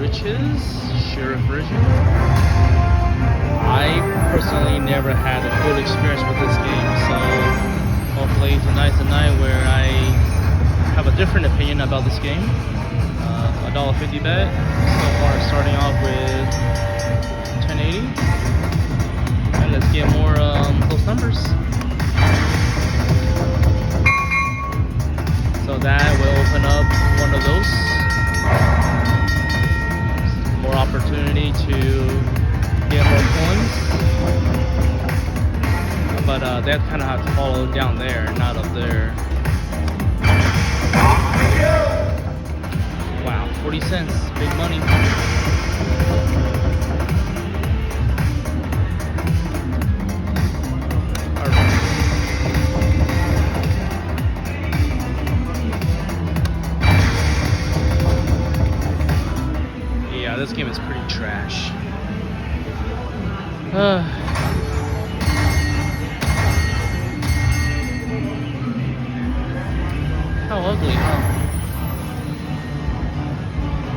Riches, Sheriff Riches. I personally never had a good experience with this game, so hopefully tonight's the night where I have a different opinion about this game. $1.50 bet. So far starting off with 1080. And let's get more close numbers. So that will open up one of those. More opportunity to get more coins. But that kind of have to follow down there, not up there. Wow, 40 cents, big money. Yeah, this game is pretty trash. How ugly, huh?